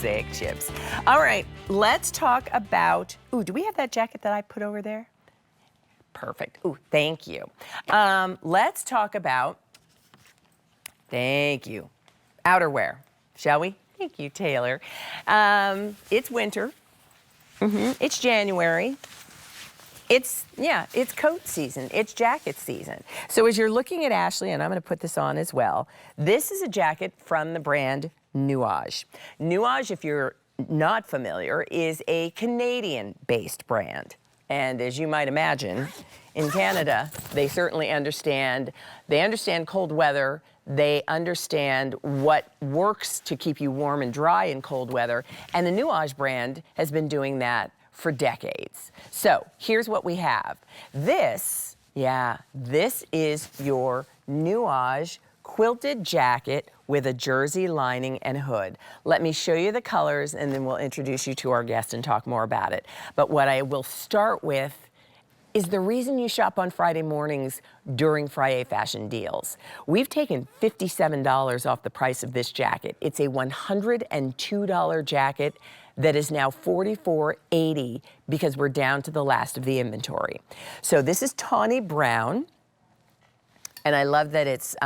mosaic chips. All right, let's talk about, ooh, do we have that jacket that I put over there? Perfect. Ooh, thank you. Let's talk about, thank you, outerwear, shall we? Thank you, Taylor. It's winter. It's January. It's coat season. It's jacket season. So as you're looking at Ashley, and I'm going to put this on as well, this is a jacket from the brand Nuage. Nuage, if you're not familiar, is a Canadian-based brand. And as you might imagine, in Canada, they certainly understand. They understand cold weather. They understand what works to keep you warm and dry in cold weather. And the Nuage brand has been doing that for decades. So here's what we have. This is your Nuage quilted jacket with a jersey lining and hood. Let me show you the colors and then we'll introduce you to our guest and talk more about it. But what I will start with is the reason you shop on Friday mornings during Friday Fashion Deals. We've taken $57 off the price of this jacket. It's a $102 jacket that is now $44.80 because we're down to the last of the inventory. So this is tawny brown. And I love that it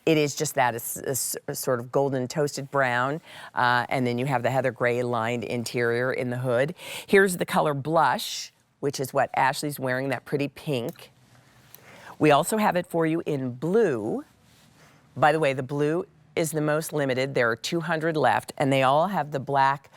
is just that. It's a sort of golden toasted brown. And then you have the heather gray lined interior in the hood. Here's the color blush, which is what Ashley's wearing, that pretty pink. We also have it for you in blue. By the way, the blue is the most limited. There are 200 left, and they all have the black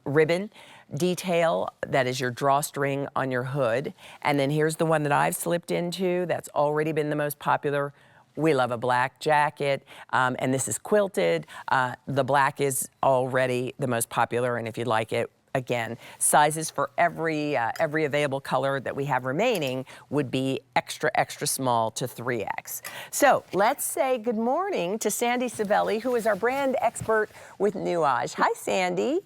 ribbon detail that is your drawstring on your hood. And then here's the one that I've slipped into that's already been the most popular. We love a black jacket, and this is quilted. The black is already the most popular, and if you'd like it, again, sizes for every available color that we have remaining would be extra, extra small to 3X. So let's say good morning to Sandy Savelli, who is our brand expert with Nuage. Hi, Sandy.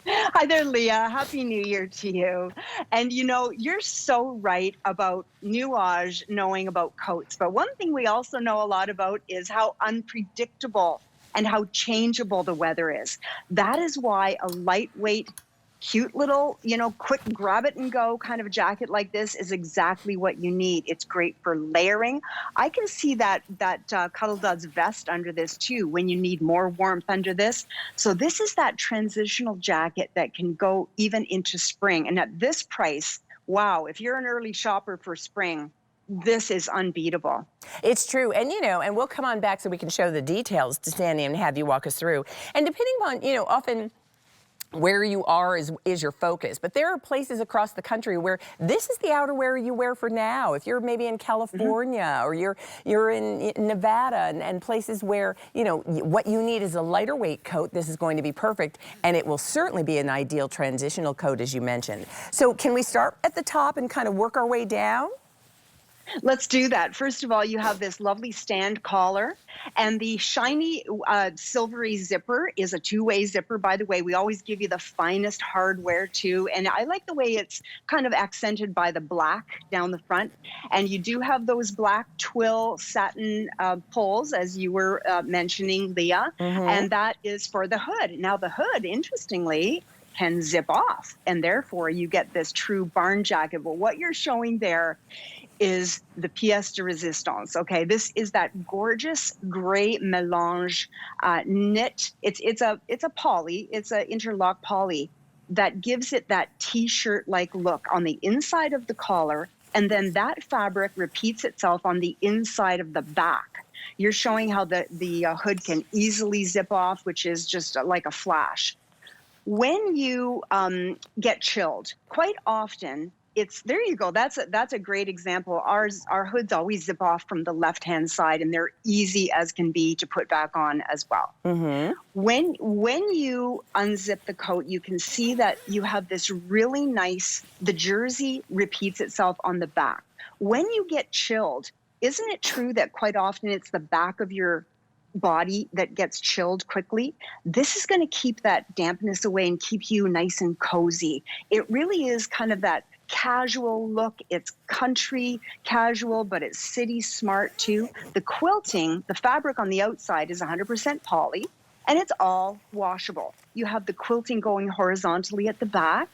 Hi there, Leah. Happy New Year to you. And you know, you're so right about Nuage knowing about coats. But one thing we also know a lot about is how unpredictable and how changeable the weather is. That is why a lightweight, cute little, quick grab it and go kind of jacket like this is exactly what you need. It's great for layering. I can see that Cuddle Duds vest under this too when you need more warmth under this. So this is that transitional jacket that can go even into spring. And at this price, wow, if you're an early shopper for spring, this is unbeatable. It's true. And, and we'll come on back so we can show the details to Sandy and have you walk us through. And depending on, often where you are is your focus. But there are places across the country where this is the outerwear you wear for now. If you're maybe in California or you're in Nevada and places where, what you need is a lighter weight coat, this is going to be perfect. And it will certainly be an ideal transitional coat, as you mentioned. So can we start at the top and kind of work our way down? Let's do that. First of all, you have this lovely stand collar, and the shiny silvery zipper is a two-way zipper. By the way, we always give you the finest hardware too, and I like the way it's kind of accented by the black down the front. And you do have those black twill satin pulls, as you were mentioning, Leah, and that is for the hood. Now the hood, interestingly, can zip off, and therefore you get this true barn jacket. Well, what you're showing there is the pièce de résistance. Okay, this is that gorgeous gray melange knit. It's a poly. It's an interlock poly that gives it that t-shirt like look on the inside of the collar, and then that fabric repeats itself on the inside of the back. You're showing how the hood can easily zip off, which is just like a flash. When you get chilled, quite often, there you go. That's a great example. Our hoods always zip off from the left-hand side, and they're easy as can be to put back on as well. When you unzip the coat, you can see that you have this really nice, the jersey repeats itself on the back. When you get chilled, isn't it true that quite often it's the back of your body that gets chilled quickly? This is going to keep that dampness away and keep you nice and cozy. It really is kind of that casual look. It's country casual, but it's city smart too. The quilting, the fabric on the outside is 100% poly. And it's all washable. You have the quilting going horizontally at the back,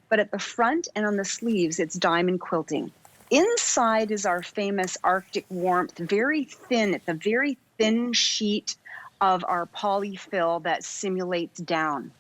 but at the front and on the sleeves, it's diamond quilting. Inside is our famous Arctic warmth, very thin. It's a very thin sheet of our polyfill that simulates down.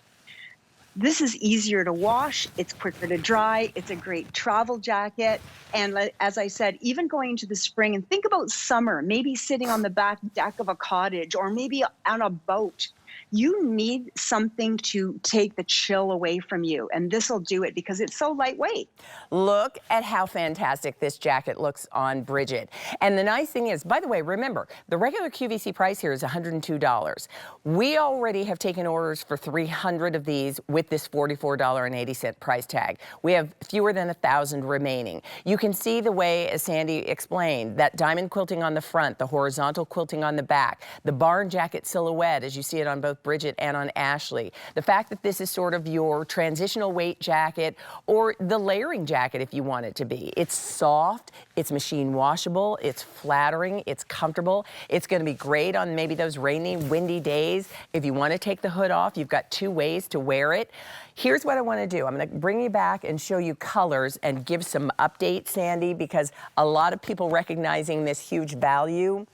This is easier to wash, it's quicker to dry, it's a great travel jacket. And as I said, even going into the spring, and think about summer, maybe sitting on the back deck of a cottage or maybe on a boat. You need something to take the chill away from you, and this will do it because it's so lightweight. Look at how fantastic this jacket looks on Bridget. And the nice thing is, by the way, remember, the regular QVC price here is $102. We already have taken orders for 300 of these with this $44.80 price tag. We have fewer than 1,000 remaining. You can see the way, as Sandy explained, that diamond quilting on the front, the horizontal quilting on the back, the barn jacket silhouette, as you see it on both Bridget and on Ashley. The fact that this is sort of your transitional weight jacket or the layering jacket if you want it to be. It's soft, it's machine washable, it's flattering, it's comfortable. It's going to be great on maybe those rainy, windy days. If you want to take the hood off, you've got 2 ways to wear it. Here's what I want to do. I'm going to bring you back and show you colors and give some updates, Sandy, because a lot of people recognizing this huge value.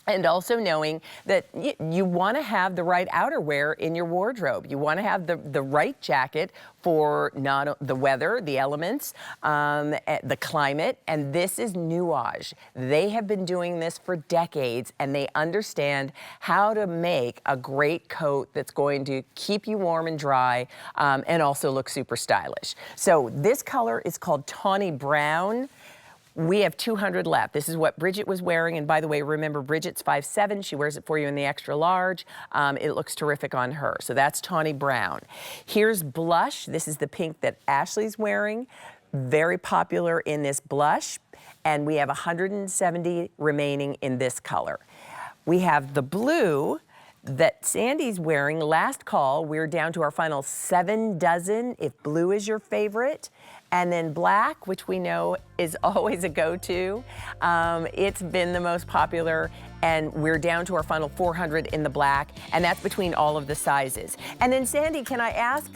And also knowing that you want to have the right outerwear in your wardrobe. You want to have the right jacket for not the weather, the elements, the climate. And this is Nuage. They have been doing this for decades, and they understand how to make a great coat that's going to keep you warm and dry and also look super stylish. So this color is called tawny brown. We have 200 left. This is what Bridget was wearing. And by the way, remember, Bridget's 5'7". She wears it for you in the extra large. It looks terrific on her. So that's tawny brown. Here's blush. This is the pink that Ashley's wearing. Very popular in this blush. And we have 170 remaining in this color. We have the blue that Sandy's wearing. Last call, we're down to our final 7 dozen, if blue is your favorite. And then black, which we know is always a go-to. It's been the most popular, and we're down to our final 400 in the black, and that's between all of the sizes. And then Sandy, can I ask,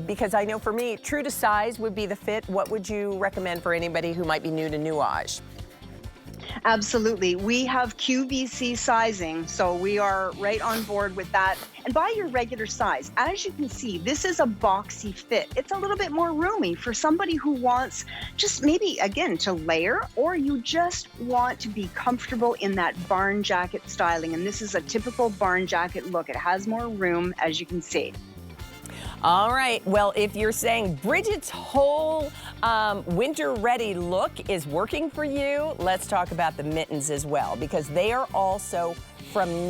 because I know for me, true to size would be the fit, what would you recommend for anybody who might be new to Nuage? Absolutely. We have QVC sizing, so we are right on board with that. And buy your regular size. As you can see, this is a boxy fit. It's a little bit more roomy for somebody who wants just maybe, again, to layer, or you just want to be comfortable in that barn jacket styling. And this is a typical barn jacket look. It has more room, as you can see. All right, well, if you're saying Bridget's whole winter-ready look is working for you, let's talk about the mittens as well, because they are also from